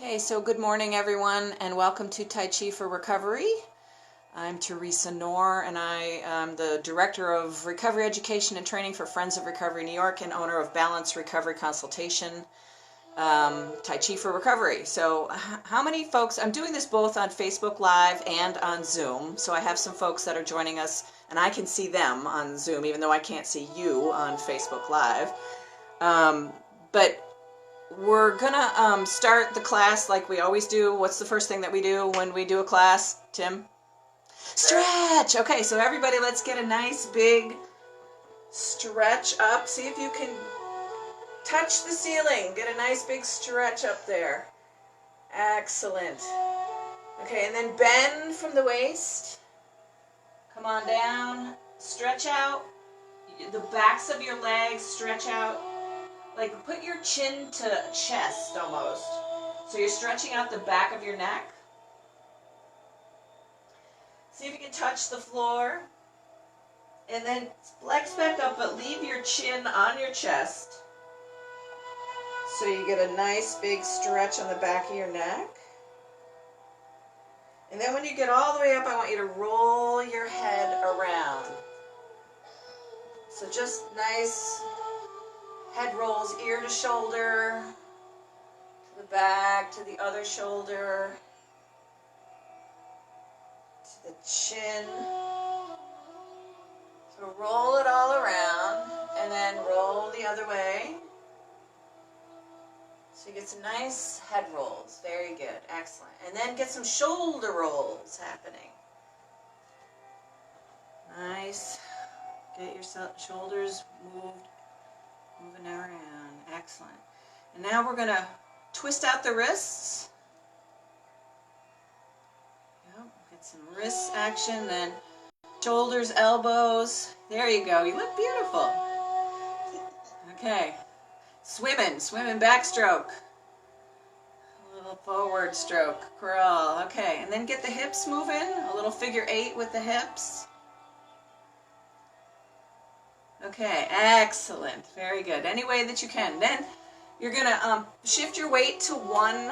Okay, so good morning everyone and welcome to Tai Chi for Recovery. I'm Teresa Knorr and I am the Director of Recovery Education and Training for Friends of Recovery New York and owner of Balanced Recovery Consultation, Tai Chi for Recovery. So how many folks, I'm doing this both on Facebook Live and on Zoom, so I have some folks that are joining us and I can see them on Zoom even though I can't see you on Facebook Live. But we're gonna start the class like we always do. What's the first thing that we do when we do a class, Tim? Stretch! Okay, so everybody, let's get a nice big stretch up. See if you can touch the ceiling. Get a nice big stretch up there. Excellent. Okay, and then bend from the waist. Come on down. Stretch out. The backs of your legs stretch out. Like put your chin to chest almost. So you're stretching out the back of your neck. See if you can touch the floor. And then flex back up, but leave your chin on your chest. So you get a nice big stretch on the back of your neck. And then when you get all the way up, I want you to roll your head around. So just nice head rolls, ear to shoulder, to the back, to the other shoulder, to the chin. So roll it all around and then roll the other way. So you get some nice head rolls. Very good. Excellent. And then get some shoulder rolls happening. Nice. Get your shoulders moving around. Excellent. And now we're going to twist out the wrists. Yep. Get some wrist action. Then shoulders, elbows. There you go. You look beautiful. Okay. Swimming backstroke. A little forward stroke, crawl. Okay, and then get the hips moving. A little figure 8 with the hips. Okay, excellent. Very good. Any way that you can. Then you're going to shift your weight to one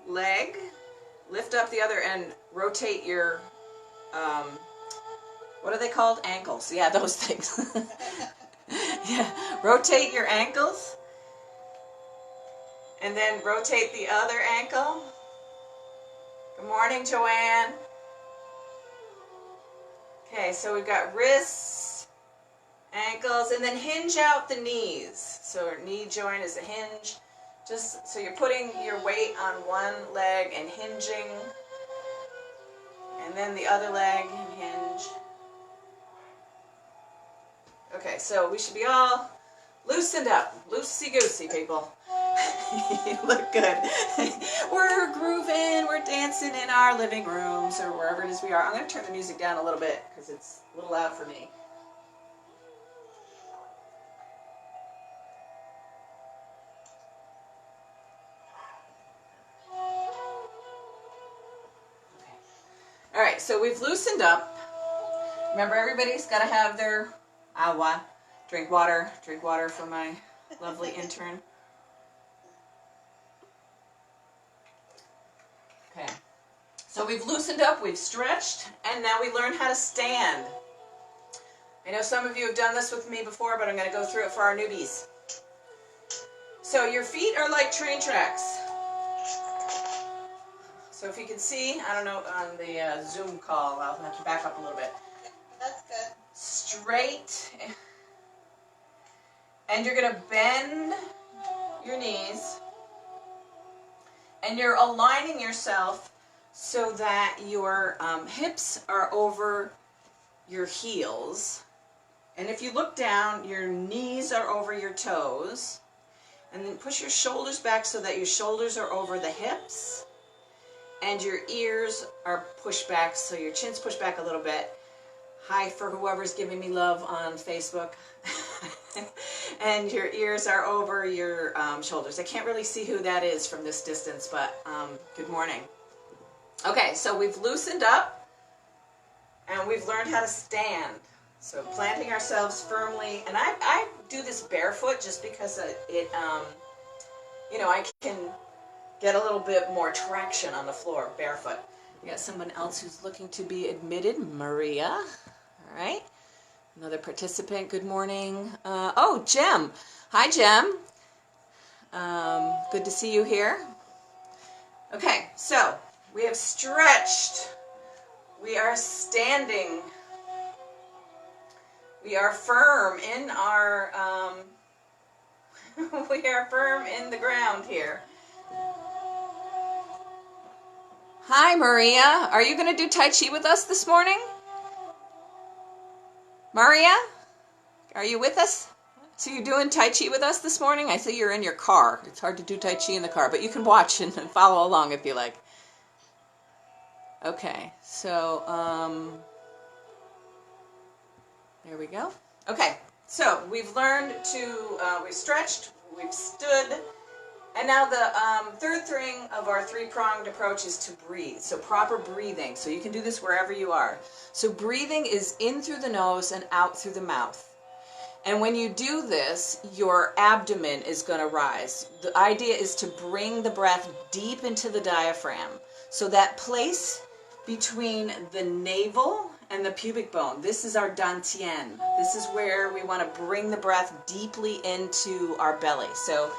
leg. Lift up the other and rotate your, what are they called? Ankles. Yeah, those things. Yeah, rotate your ankles. And then rotate the other ankle. Good morning, Joanne. Okay, so we've got wrists, ankles, and then hinge out the knees. So knee joint is a hinge. Just so you're putting your weight on one leg and hinging. And then the other leg and hinge. Okay, so we should be all loosened up. Loosey-goosey, people. You look good. We're grooving, we're dancing in our living rooms or wherever it is we are. I'm going to turn the music down a little bit because it's a little loud for me. Okay. All right, so we've loosened up. Remember, everybody's got to have their agua. Drink water for my lovely intern. Okay, so we've loosened up, we've stretched, and now we learn how to stand. I know some of you have done this with me before, but I'm going to go through it for our newbies. So your feet are like train tracks. So if you can see, I don't know, on the Zoom call, I'll have to back up a little bit. That's good. Straight. And you're going to bend your knees. And you're aligning yourself so that your hips are over your heels. And if you look down, your knees are over your toes. And then push your shoulders back so that your shoulders are over the hips. And your ears are pushed back, so your chin's pushed back a little bit. Hi for whoever's giving me love on Facebook. And your ears are over your shoulders. I can't really see who that is from this distance, but good morning. Okay, so we've loosened up and we've learned how to stand. So planting ourselves firmly, and I do this barefoot just because it you know, I can get a little bit more traction on the floor, barefoot. We got someone else who's looking to be admitted, Maria. All right. Another participant, good morning. Oh, Jem. Hi, Jem. Good to see you here. Okay, so we have stretched. We are standing. We are firm in our, we are firm in the ground here. Hi, Maria. Are you going to do Tai Chi with us this morning? Maria, are you with us? So you're doing Tai Chi with us this morning? I see you're in your car. It's hard to do Tai Chi in the car, but you can watch and follow along if you like. Okay, so, there we go. Okay, so we've learned to, we've stretched, we've stood, and now the third thing of our three-pronged approach is to breathe. So proper breathing. So you can do this wherever you are. So breathing is in through the nose and out through the mouth. And when you do this, your abdomen is going to rise. The idea is to bring the breath deep into the diaphragm. So that place between the navel and the pubic bone, this is our dantian. This is where we want to bring the breath deeply into our belly. So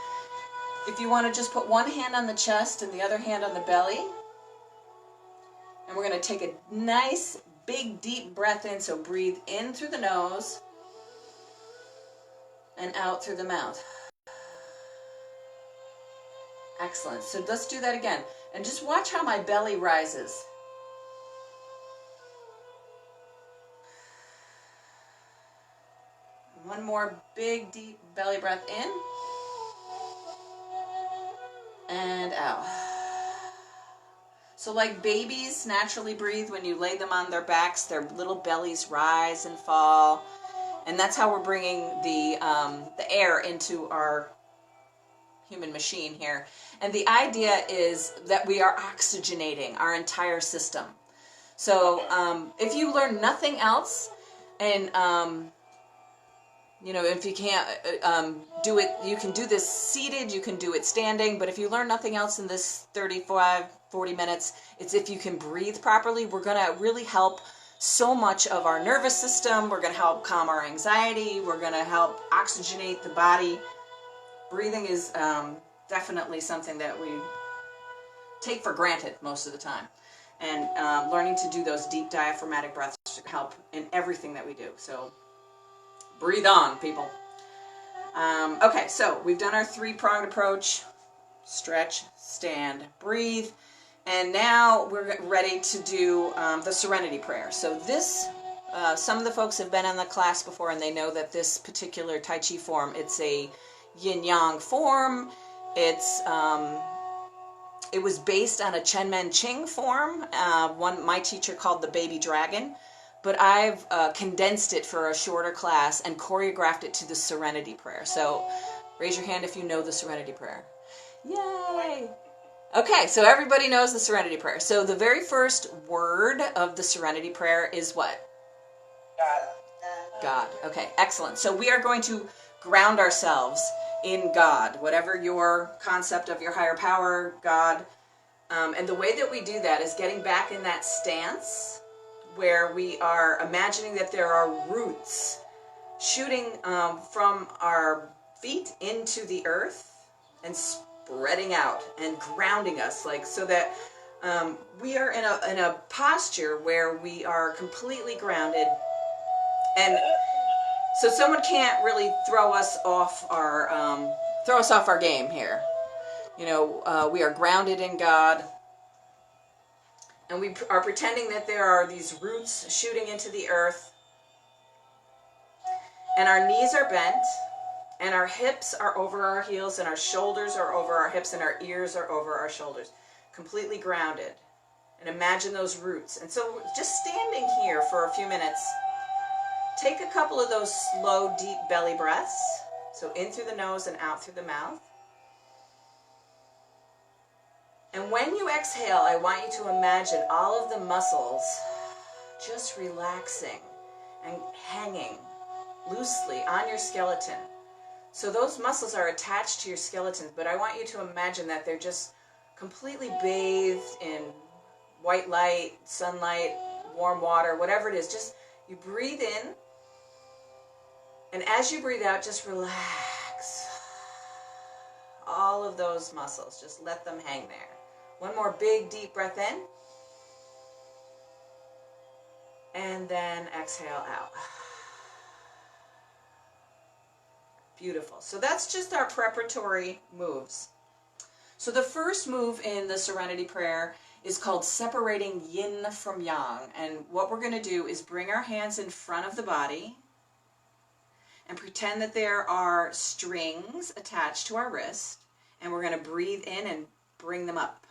if you want to just put one hand on the chest and the other hand on the belly, and we're going to take a nice, big, deep breath in. So breathe in through the nose and out through the mouth. Excellent. So let's do that again. And just watch how my belly rises. One more big, deep belly breath in. And out. So like babies naturally breathe when you lay them on their backs, their little bellies rise and fall. And that's how we're bringing the air into our human machine here. And the idea is that we are oxygenating our entire system. So if you learn nothing else, and you know, if you can't do it, you can do this seated, you can do it standing, but if you learn nothing else in this 40 minutes, it's if you can breathe properly, we're going to really help so much of our nervous system. We're going to help calm our anxiety. We're going to help oxygenate the body. Breathing is definitely something that we take for granted most of the time. And learning to do those deep diaphragmatic breaths help in everything that we do. So breathe on, people. Okay, so we've done our three-pronged approach. Stretch, stand, breathe. And now we're ready to do the Serenity Prayer. So this, some of the folks have been in the class before and they know that this particular Tai Chi form, it's a yin-yang form. It's, it was based on a Chen Men Ching form, one my teacher called the Baby Dragon. But I've condensed it for a shorter class and choreographed it to the Serenity Prayer. So raise your hand if you know the Serenity Prayer. Yay! Okay, so everybody knows the Serenity Prayer. So the very first word of the Serenity Prayer is what? God. God. Okay, excellent. So we are going to ground ourselves in God, whatever your concept of your higher power, God. And the way that we do that is getting back in that stance where we are imagining that there are roots shooting from our feet into the earth and spreading out and grounding us, like so that we are in a posture where we are completely grounded, and so someone can't really throw us off our game here. You know, we are grounded in God. And we are pretending that there are these roots shooting into the earth. And our knees are bent. And our hips are over our heels. And our shoulders are over our hips. And our ears are over our shoulders. Completely grounded. And imagine those roots. And so just standing here for a few minutes. Take a couple of those slow, deep belly breaths. So in through the nose and out through the mouth. And when you exhale, I want you to imagine all of the muscles just relaxing and hanging loosely on your skeleton. So those muscles are attached to your skeleton, but I want you to imagine that they're just completely bathed in white light, sunlight, warm water, whatever it is. Just you breathe in, and as you breathe out, just relax all of those muscles. Just let them hang there. One more big, deep breath in, and then exhale out. Beautiful. So that's just our preparatory moves. So the first move in the Serenity Prayer is called separating yin from yang. And what we're going to do is bring our hands in front of the body and pretend that there are strings attached to our wrist. And we're going to breathe in and bring them up.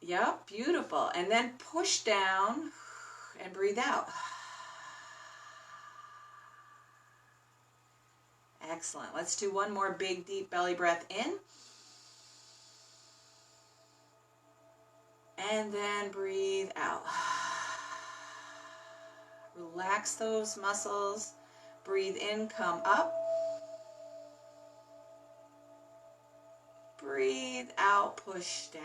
Yep, beautiful. And then push down and breathe out. Excellent. Let's do one more big, deep belly breath in. And then breathe out. Relax those muscles. Breathe in, come up. Breathe out, push down.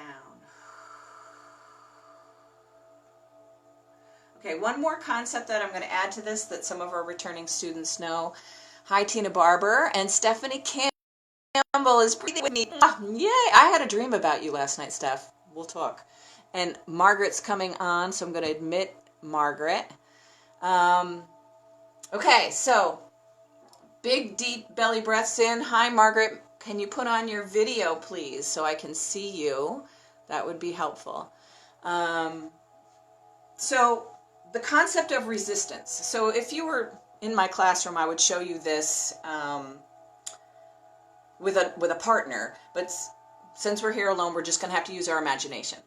Okay, one more concept that I'm going to add to this that some of our returning students know. Hi, Tina Barber, and Stephanie Campbell is breathing with me. Yay! I had a dream about you last night, Steph. We'll talk. And Margaret's coming on, so I'm going to admit Margaret. Okay, so big, deep belly breaths in. Hi, Margaret. Can you put on your video, please, so I can see you? That would be helpful. So the concept of resistance. So if you were in my classroom, I would show you this with a partner, but since we're here alone, we're just going to have to use our imagination.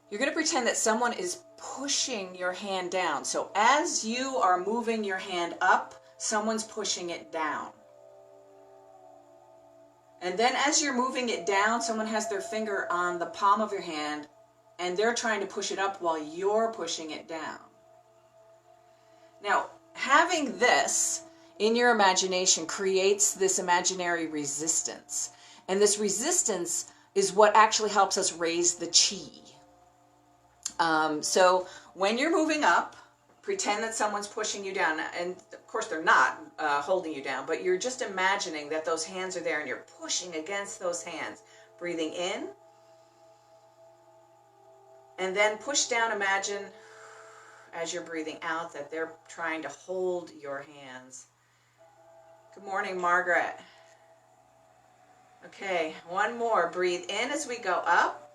You're going to pretend that someone is pushing your hand down. So as you are moving your hand up, someone's pushing it down. And then as you're moving it down, someone has their finger on the palm of your hand, and they're trying to push it up while you're pushing it down. Now, having this in your imagination creates this imaginary resistance. And this resistance is what actually helps us raise the chi. So when you're moving up, pretend that someone's pushing you down. And of course they're not holding you down, but you're just imagining that those hands are there and you're pushing against those hands. Breathing in. And then push down, imagine as you're breathing out that they're trying to hold your hands. Good morning, Margaret. Okay, one more. Breathe in as we go up.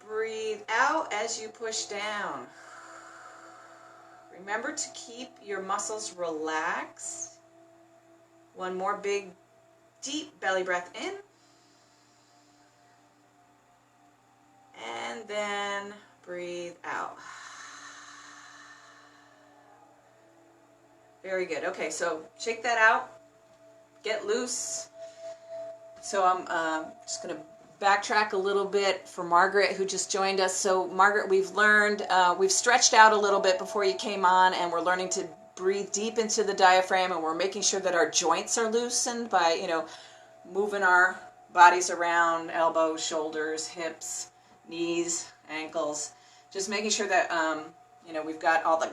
Breathe out as you push down. Remember to keep your muscles relaxed. One more big, deep belly breath in. And then breathe out. Very good. Okay, so shake that out. Get loose. So I'm just going to backtrack a little bit for Margaret, who just joined us. So Margaret, we've learned, we've stretched out a little bit before you came on, and we're learning to breathe deep into the diaphragm, and we're making sure that our joints are loosened by, moving our bodies around, elbows, shoulders, hips, knees, ankles, just making sure that, we've got all the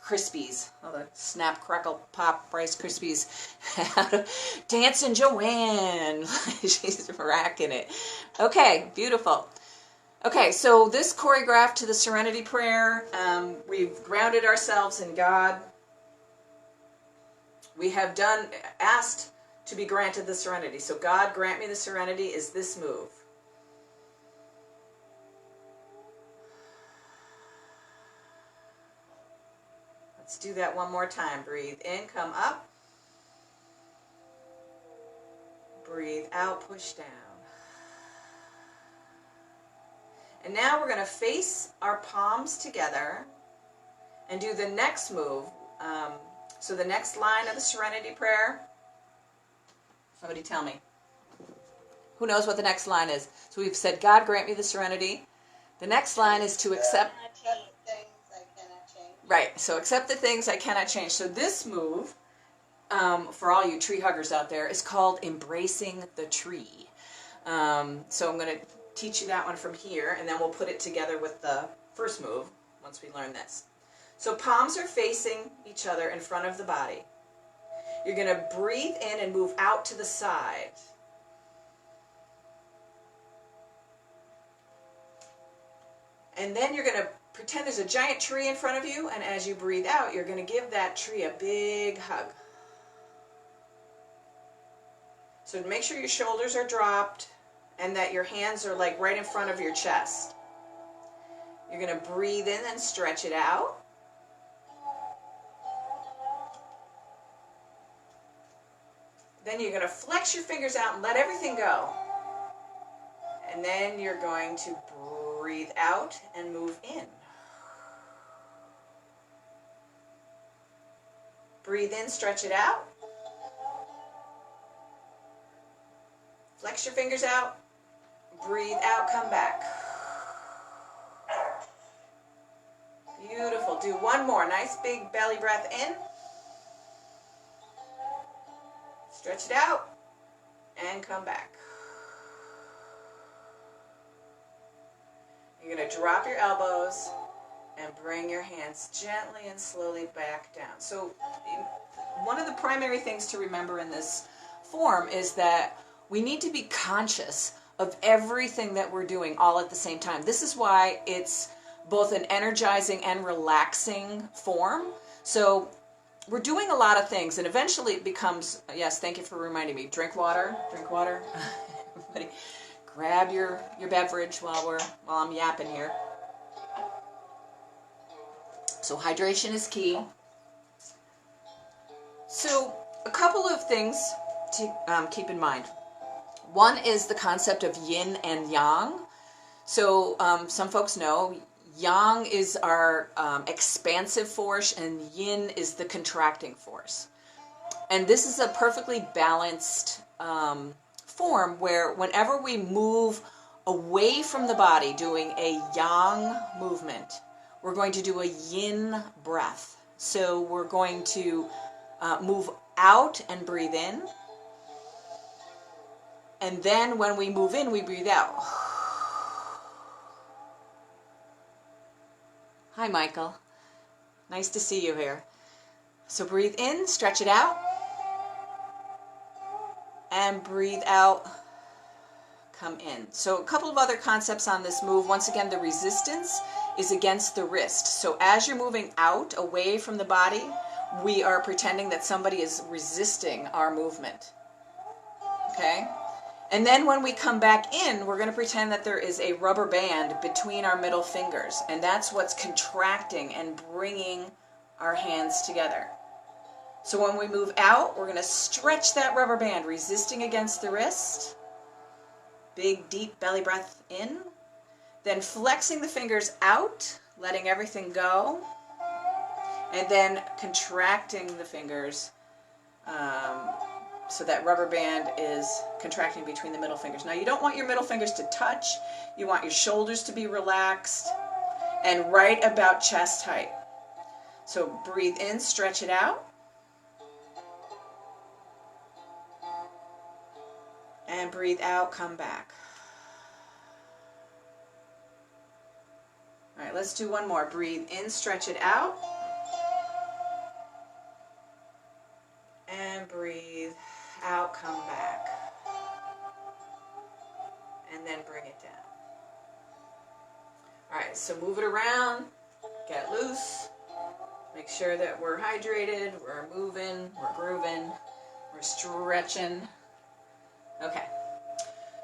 Krispies, all the Snap, Crackle, Pop, Rice Krispies. Dancing Joanne. She's racking it. Okay, beautiful. Okay, so this choreographed to the Serenity Prayer. We've grounded ourselves in God. We have asked to be granted the serenity. So God, grant me the serenity is this move. Let's do that one more time. Breathe in, come up. Breathe out, push down. And now we're going to face our palms together and do the next move. So the next line of the Serenity Prayer. Somebody tell me. Who knows what the next line is? So we've said, God, grant me the serenity. The next line is to accept. Right, so accept the things I cannot change. So this move for all you tree huggers out there, is called Embracing the Tree. So I'm going to teach you that one from here, and then we'll put it together with the first move once we learn this. So palms are facing each other in front of the body. You're going to breathe in and move out to the side. And then you're going to pretend there's a giant tree in front of you, and as you breathe out, you're going to give that tree a big hug. So make sure your shoulders are dropped and that your hands are like right in front of your chest. You're going to breathe in and stretch it out. Then you're going to flex your fingers out and let everything go. And then you're going to breathe out and move in. Breathe in, stretch it out. Flex your fingers out. Breathe out, come back. Beautiful. Do one more. Nice big belly breath in. Stretch it out and come back. You're going to drop your elbows and bring your hands gently and slowly back down. So one of the primary things to remember in this form is that we need to be conscious of everything that we're doing all at the same time. This is why it's both an energizing and relaxing form. So we're doing a lot of things, and eventually it becomes, yes, thank you for reminding me, drink water, drink water. Everybody grab your beverage while I'm yapping here. So hydration is key. So a couple of things to keep in mind. One is the concept of yin and yang. So some folks know yang is our expansive force and yin is the contracting force. And this is a perfectly balanced form where whenever we move away from the body doing a yang movement, we're going to do a yin breath. So we're going to move out and breathe in. And then when we move in, we breathe out. Hi, Michael. Nice to see you here. So breathe in, stretch it out. And breathe out, come in. So a couple of other concepts on this move. Once again, the resistance is against the wrist. So as you're moving out, away from the body, we are pretending that somebody is resisting our movement. Okay? And then when we come back in, we're going to pretend that there is a rubber band between our middle fingers. And that's what's contracting and bringing our hands together. So when we move out, we're going to stretch that rubber band, resisting against the wrist. Big, deep belly breath in. Then flexing the fingers out, letting everything go. And then contracting the fingers so that rubber band is contracting between the middle fingers. Now you don't want your middle fingers to touch. You want your shoulders to be relaxed and right about chest height. So breathe in, stretch it out. And breathe out, come back. All right, let's do one more. Breathe in, stretch it out. And breathe out, come back. And then bring it down. All right, so move it around, get loose. Make sure that we're hydrated, we're moving, we're grooving, we're stretching. Okay,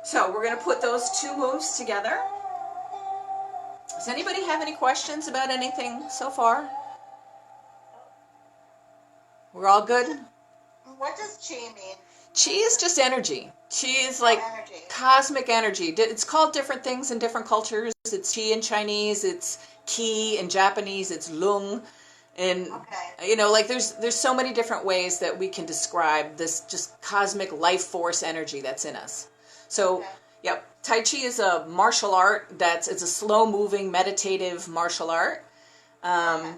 so we're going to put those two moves together. Does anybody have any questions about anything so far? We're all good? What does chi mean? Chi is just energy. Chi is like Energy. cosmic energy. It's called different things in different cultures. It's chi in Chinese, it's ki in Japanese, it's lung. And, Okay. you know, like there's so many different ways that we can describe this just cosmic life force energy that's in us. So, Okay. yep, Tai Chi is a martial art it's a slow moving meditative martial art. Okay.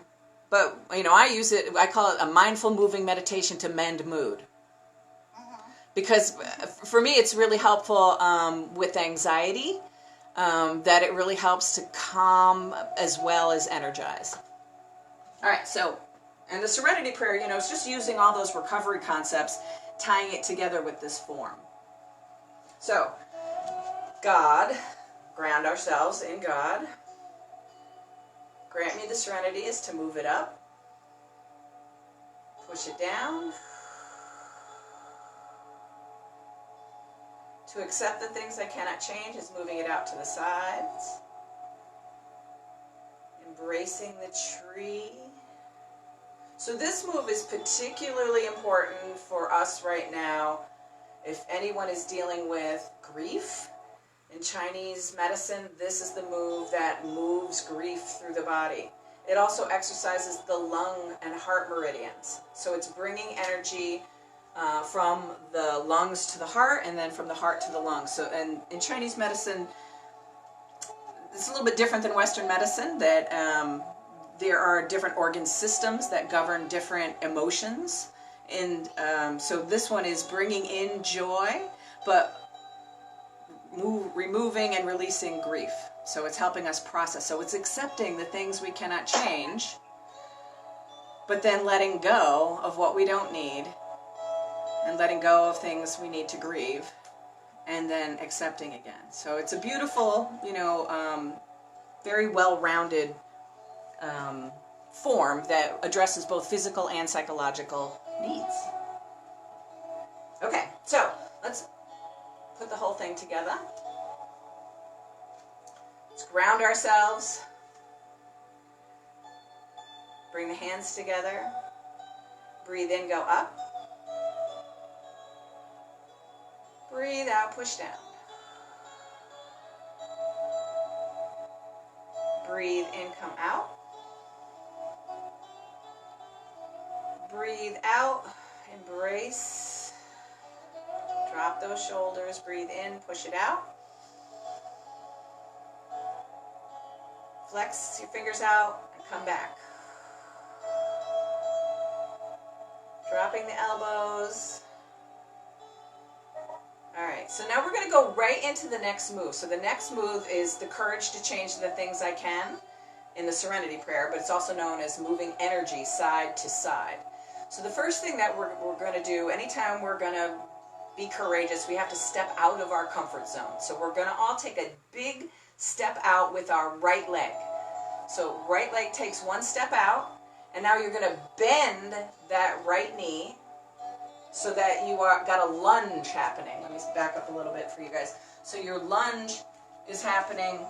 But, you know, I use it, I call it a mindful moving meditation to mend mood. Because for me, it's really helpful with anxiety, that it really helps to calm as well as energize. All right, so, and the Serenity Prayer, you know, it's just using all those recovery concepts, tying it together with this form. So, God, ground ourselves in God. Grant me the serenity is to move it up, push it down, to accept the things I cannot change is moving it out to the sides, embracing the tree. So this move is particularly important for us right now if anyone is dealing with grief. In Chinese medicine, this is the move that moves grief through the body. It also exercises the lung and heart meridians. So it's bringing energy from the lungs to the heart and then from the heart to the lungs. So, and in Chinese medicine, it's a little bit different than Western medicine, that there are different organ systems that govern different emotions. And so this one is bringing in joy, but removing and releasing grief. So it's helping us process. So it's accepting the things we cannot change, but then letting go of what we don't need, and letting go of things we need to grieve, and then accepting again. So it's a beautiful, you know, very well-rounded form that addresses both physical and psychological needs. Okay, so let's put the whole thing together. Let's ground ourselves. Bring the hands together. Breathe in, go up. Breathe out, push down. Breathe in, come out. Breathe out, embrace. Drop those shoulders, breathe in, push it out. Flex your fingers out and come back. Dropping the elbows. All right, so now we're going to go right into the next move. So the next move is the courage to change the things I can in the Serenity Prayer, but it's also known as moving energy side to side. So the first thing that we're going to do, anytime we're going to be courageous, we have to step out of our comfort zone. So we're going to all take a big step out with our right leg. So right leg takes one step out, and now you're going to bend that right knee so that you got a lunge happening. Let me back up a little bit for you guys. So your lunge is happening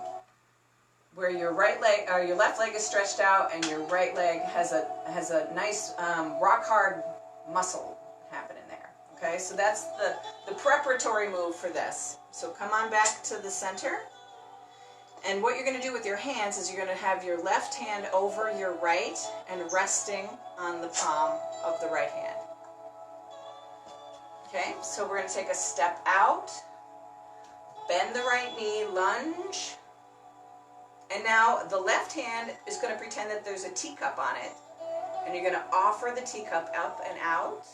where your right leg or your left leg is stretched out, and your right leg has a nice rock hard muscle happening there. Okay, so that's the preparatory move for this. So come on back to the center. And what you're going to do with your hands is you're going to have your left hand over your right and resting on the palm of the right hand. Okay, so we're going to take a step out, bend the right knee, lunge, and now the left hand is going to pretend that there's a teacup on it, and you're going to offer the teacup up and out,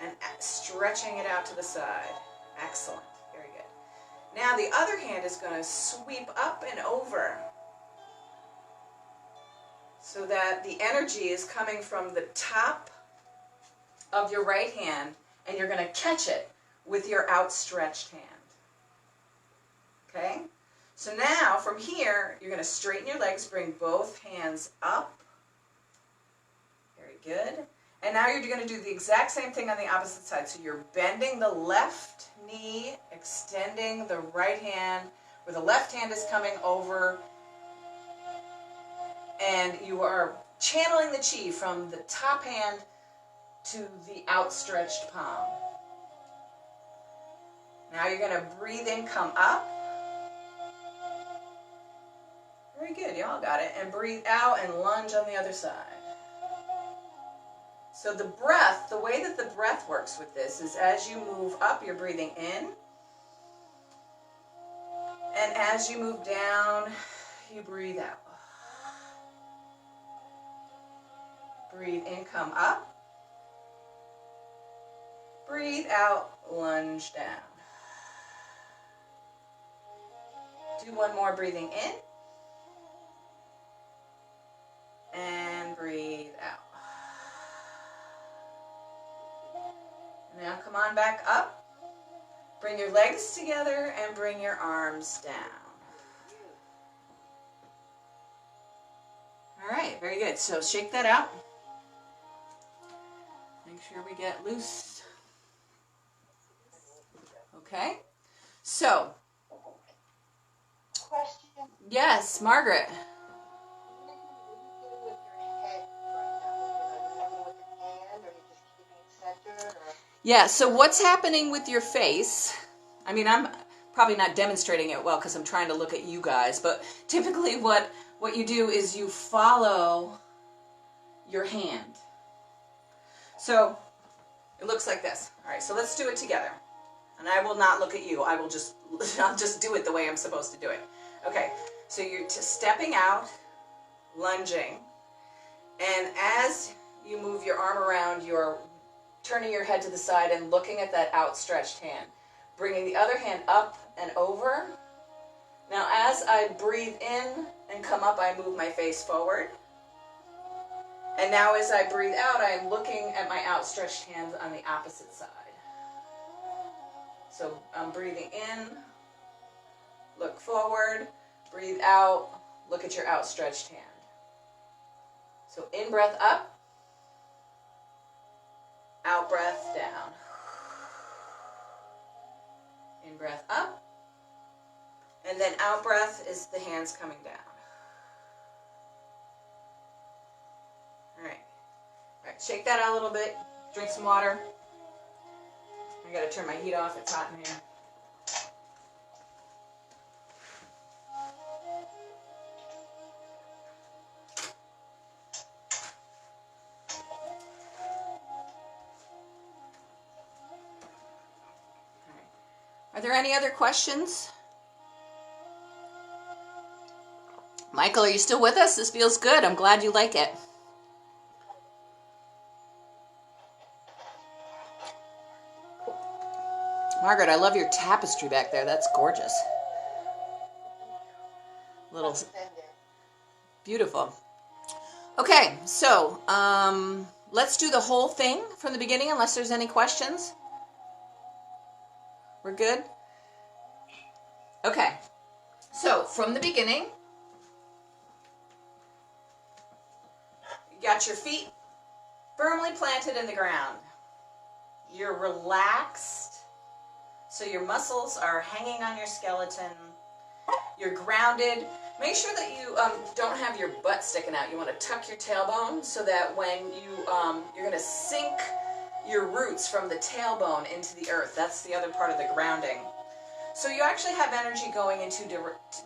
and stretching it out to the side. Excellent. Very good. Now the other hand is going to sweep up and over so that the energy is coming from the top of your right hand, and you're going to catch it with your outstretched hand. Okay? So now from here, you're going to straighten your legs, bring both hands up. Very good. And now you're going to do the exact same thing on the opposite side. So you're bending the left knee, extending the right hand, where the left hand is coming over, and you are channeling the chi from the top hand to the outstretched palm. Now you're going to breathe in, come up. Very good, you all got it. And breathe out and lunge on the other side. So the breath, the way that the breath works with this is as you move up, you're breathing in. And as you move down, you breathe out. Breathe in, come up. Breathe out, lunge down. Do one more breathing in. And breathe out. Now come on back up. Bring your legs together and bring your arms down. All right, very good. So shake that out. Make sure we get loose. Okay. So. Question. Yes, Margaret. Yeah, so what's happening with your face? I mean, I'm probably not demonstrating it well because I'm trying to look at you guys, but typically what you do is you follow your hand. So it looks like this. All right, so let's do it together. And I will not look at you. I'll just do it the way I'm supposed to do it. Okay, so you're stepping out, lunging, and as you move your arm around, you're turning your head to the side and looking at that outstretched hand. Bringing the other hand up and over. Now as I breathe in and come up, I move my face forward. And now as I breathe out, I'm looking at my outstretched hands on the opposite side. So I'm breathing in, look forward, breathe out, look at your outstretched hand. So in breath up, out breath down. In breath up, and then out breath is the hands coming down. All right. All right, shake that out a little bit. Drink some water. I gotta turn my heat off, it's hot in here. Are there any other questions? Michael, are you still with us? This feels good. I'm glad you like it. Margaret, I love your tapestry back there. That's gorgeous. Little beautiful. Okay, so let's do the whole thing from the beginning unless there's any questions. We're good? Okay, so from the beginning, you got your feet firmly planted in the ground. You're relaxed, so your muscles are hanging on your skeleton. You're grounded. Make sure that you don't have your butt sticking out. You want to tuck your tailbone so that when you're going to sink your roots from the tailbone into the earth. That's the other part of the grounding. So you actually have energy going into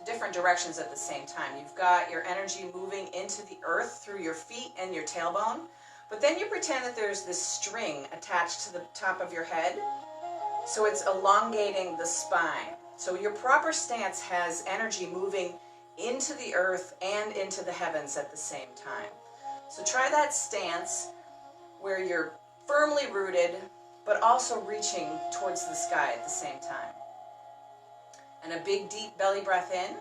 different directions at the same time. You've got your energy moving into the earth through your feet and your tailbone, but then you pretend that there's this string attached to the top of your head, so it's elongating the spine. So your proper stance has energy moving into the earth and into the heavens at the same time. So try that stance where you're firmly rooted, but also reaching towards the sky at the same time. And a big deep belly breath in.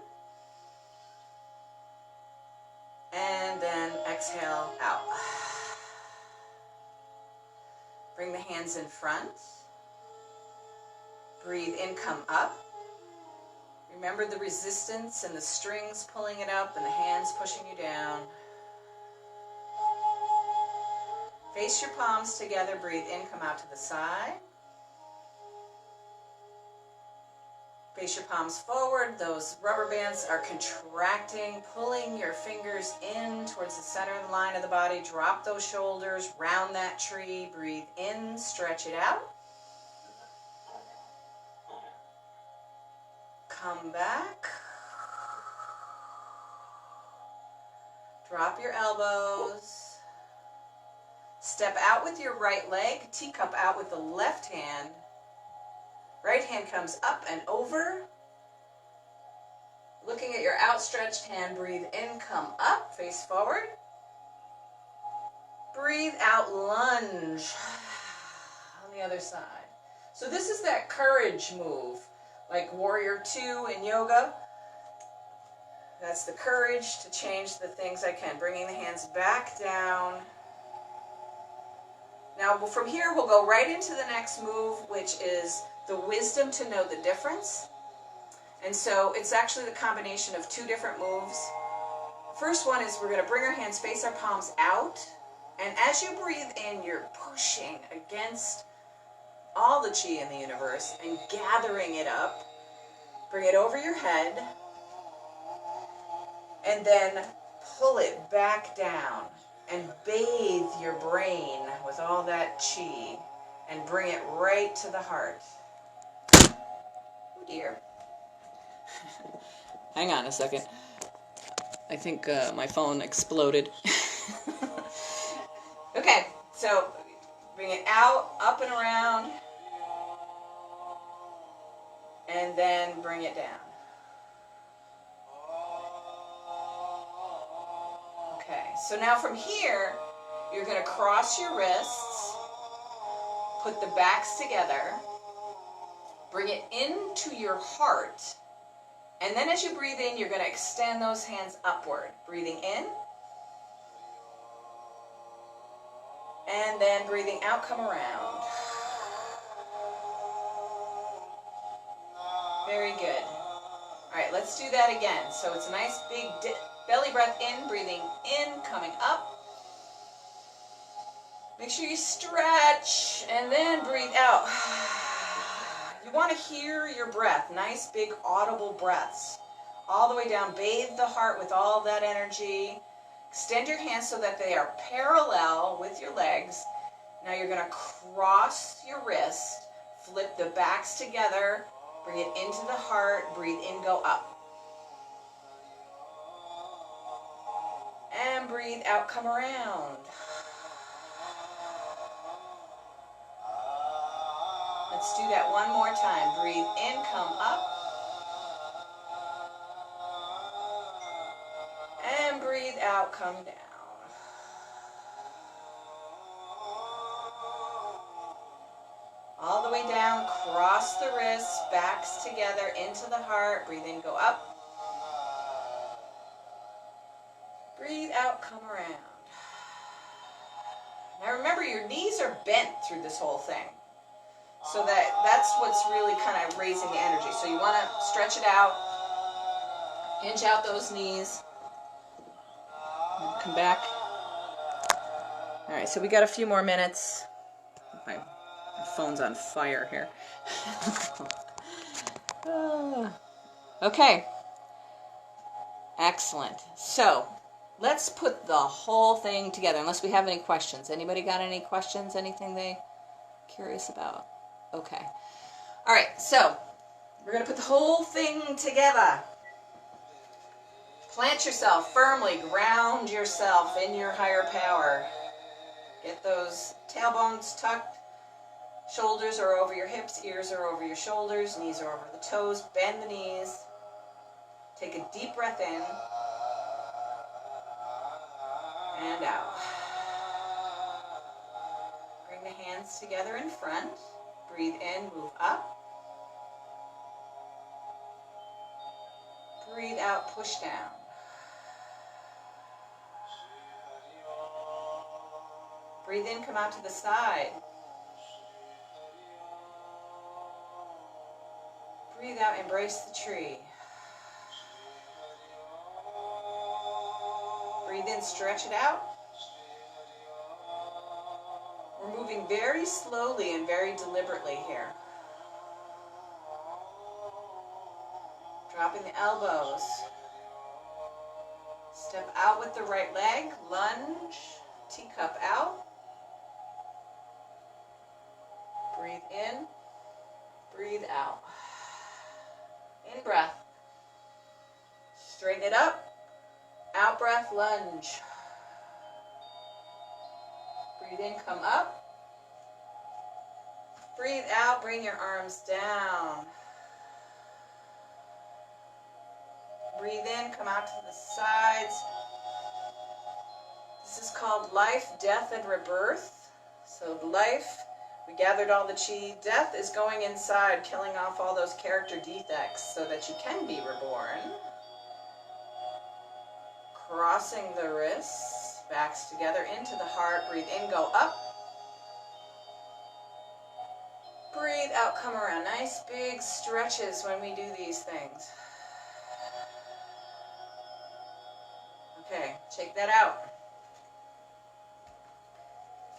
And then exhale out. Bring the hands in front. Breathe in, come up. Remember the resistance and the strings pulling it up and the hands pushing you down. Face your palms together. Breathe in, come out to the side. Face your palms forward. Those rubber bands are contracting, pulling your fingers in towards the center of the line of the body. Drop those shoulders, round that tree. Breathe in, stretch it out. Come back. Drop your elbows. Step out with your right leg. Teacup out with the left hand. Right hand comes up and over. Looking at your outstretched hand, breathe in, come up, face forward. Breathe out, lunge on the other side. So this is that courage move, like Warrior 2 in yoga. That's the courage to change the things I can. Bringing the hands back down. Now from here we'll go right into the next move, which is the wisdom to know the difference. And so it's actually the combination of two different moves. First one is we're going to bring our hands, face our palms out. And as you breathe in, you're pushing against all the chi in the universe and gathering it up. Bring it over your head. And then pull it back down and bathe your brain with all that chi and bring it right to the heart. Oh dear. Hang on a second. I think my phone exploded. Okay, so bring it out, up and around, and then bring it down. Okay, so now from here, you're going to cross your wrists, put the backs together, bring it into your heart, and then as you breathe in, you're going to extend those hands upward. Breathing in, and then breathing out, come around. Very good. All right, let's do that again. So it's a nice big belly breath in, breathing in, coming up. Make sure you stretch, and then breathe out. You want to hear your breath, nice big audible breaths. All the way down, bathe the heart with all that energy. Extend your hands so that they are parallel with your legs. Now you're going to cross your wrist, flip the backs together, bring it into the heart, breathe in, go up. And breathe out, come around. Let's do that one more time. Breathe in, come up. And breathe out, come down. All the way down, cross the wrists, backs together into the heart. Breathe in, go up. Breathe out, come around. Now remember, your knees are bent through this whole thing. So that's what's really kind of raising the energy. So you want to stretch it out, hinge out those knees, and come back. All right, so we got a few more minutes. My phone's on fire here. Okay. Excellent. So let's put the whole thing together, unless we have any questions. Anybody got any questions? Anything they curious about? Okay. All right, so we're going to put the whole thing together. Plant yourself firmly. Ground yourself in your higher power. Get those tailbones tucked. Shoulders are over your hips. Ears are over your shoulders. Knees are over the toes. Bend the knees. Take a deep breath in. And out. Bring the hands together in front. Breathe in, move up. Breathe out, push down. Breathe in, come out to the side. Breathe out, embrace the tree. Breathe in, stretch it out. We're moving very slowly and very deliberately here. Dropping the elbows. Step out with the right leg. Lunge. Teacup out. Breathe in. Breathe out. In breath. Straighten it up. Out breath, lunge. Breathe in, come up. Breathe out, bring your arms down. Breathe in, come out to the sides. This is called life, death, and rebirth. So life, we gathered all the chi. Death is going inside, killing off all those character defects so that you can be reborn. Crossing the wrists, backs together into the heart. Breathe in, go up. Breathe out, come around. Nice big stretches when we do these things. Okay, shake that out.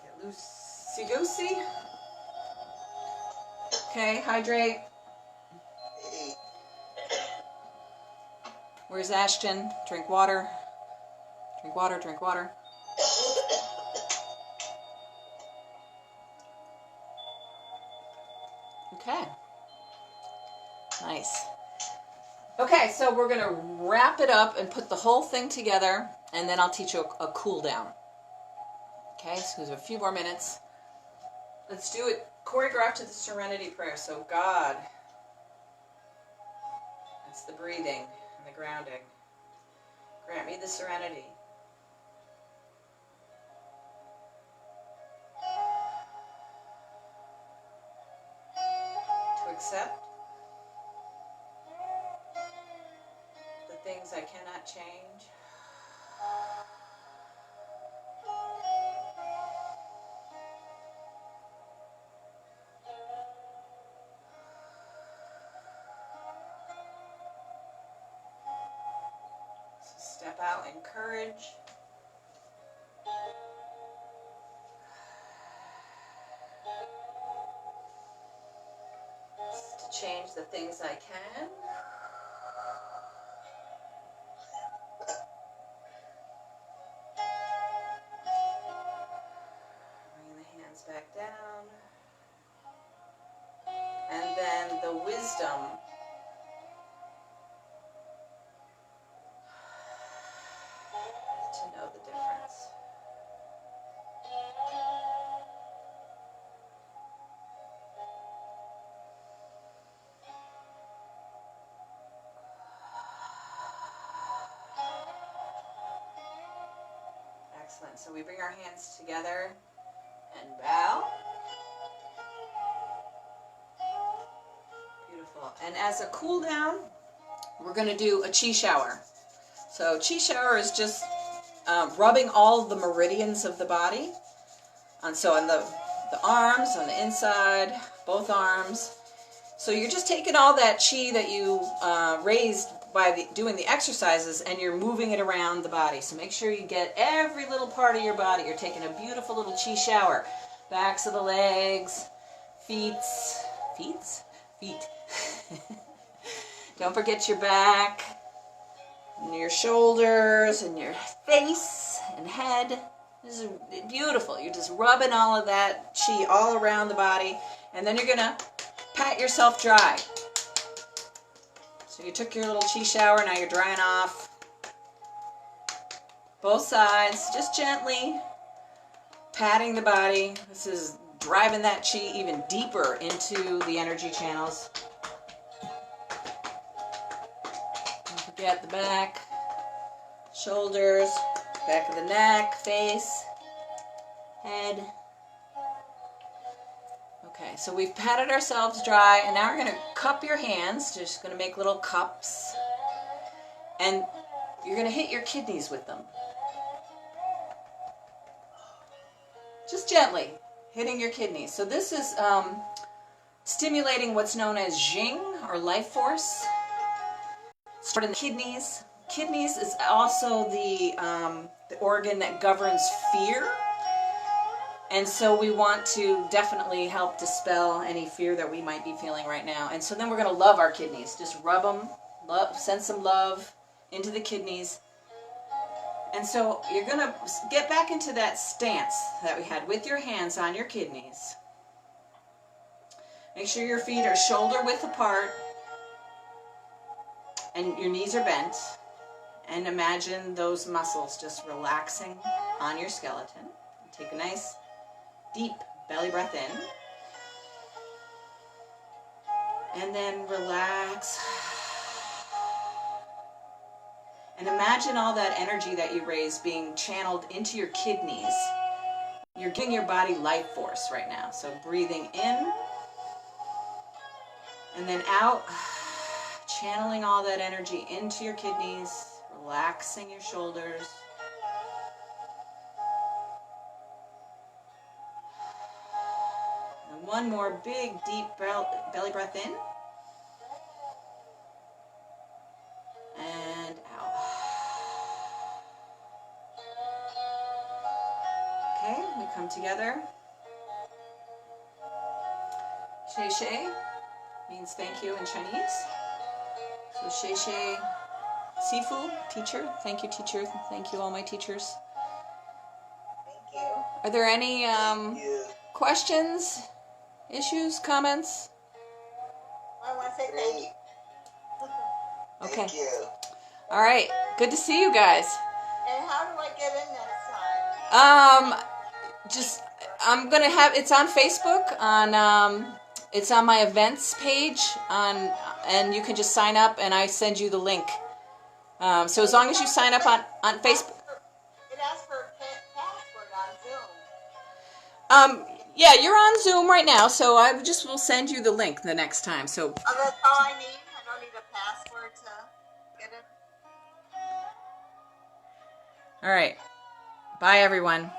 Get loosey-goosey. Okay, hydrate. Where's Ashton? Drink water. Drink water, drink water. Okay. Nice. Okay, so we're going to wrap it up and put the whole thing together, and then I'll teach you a cool down. Okay, so there's a few more minutes. Let's do it choreographed to the Serenity Prayer. So God, that's the breathing and the grounding. Grant me the serenity to accept the things I cannot change. So step out in courage. To change the things I can. Bring the hands back down. And then the wisdom to know the difference. Excellent. So we bring our hands together and bow. Beautiful. And as a cool down, we're going to do a chi shower. So chi shower is just rubbing all the meridians of the body. So on the arms, on the inside, both arms. So you're just taking all that chi that you raised by doing the exercises, and you're moving it around the body. So make sure you get every little part of your body. You're taking a beautiful little chi shower. Backs of the legs, feet. Don't forget your back, and your shoulders, and your face, and head. This is beautiful. You're just rubbing all of that chi all around the body, and then you're going to pat yourself dry. So you took your little chi shower, now you're drying off. Both sides, just gently patting the body. This is driving that chi even deeper into the energy channels. Don't forget the back, shoulders, back of the neck, face, head. Okay, so we've patted ourselves dry, and now we're going to cup your hands. Just going to make little cups, and you're going to hit your kidneys with them. Just gently hitting your kidneys. So this is stimulating what's known as Jing, or life force. Start in the kidneys. Kidneys is also the organ that governs fear. And so we want to definitely help dispel any fear that we might be feeling right now. And so then we're going to love our kidneys. Just rub them, send some love into the kidneys. And so you're going to get back into that stance that we had with your hands on your kidneys. Make sure your feet are shoulder width apart and your knees are bent. And imagine those muscles just relaxing on your skeleton. Take a nice deep belly breath in. And then relax. And imagine all that energy that you raise being channeled into your kidneys. You're giving your body life force right now. So breathing in and then out, channeling all that energy into your kidneys, relaxing your shoulders. And one more big, deep belly breath in. And out. Okay, we come together. Xie Xie means thank you in Chinese. So Xie Xie Sifu, teacher. Thank you, teacher. Thank you, all my teachers. Thank you. Are there any questions, issues, comments? I want to say thank you. Okay. Thank you. All right. Good to see you guys. And how do I get in next time? Just I'm gonna have it's on Facebook on it's on my events page and you can just sign up and I send you the link. So as long as you sign up on Facebook. It asks for a password on Zoom. Yeah, you're on Zoom right now, so I just will send you the link the next time. So Oh, that's all I need? I don't need a password to get it? all right. Bye everyone.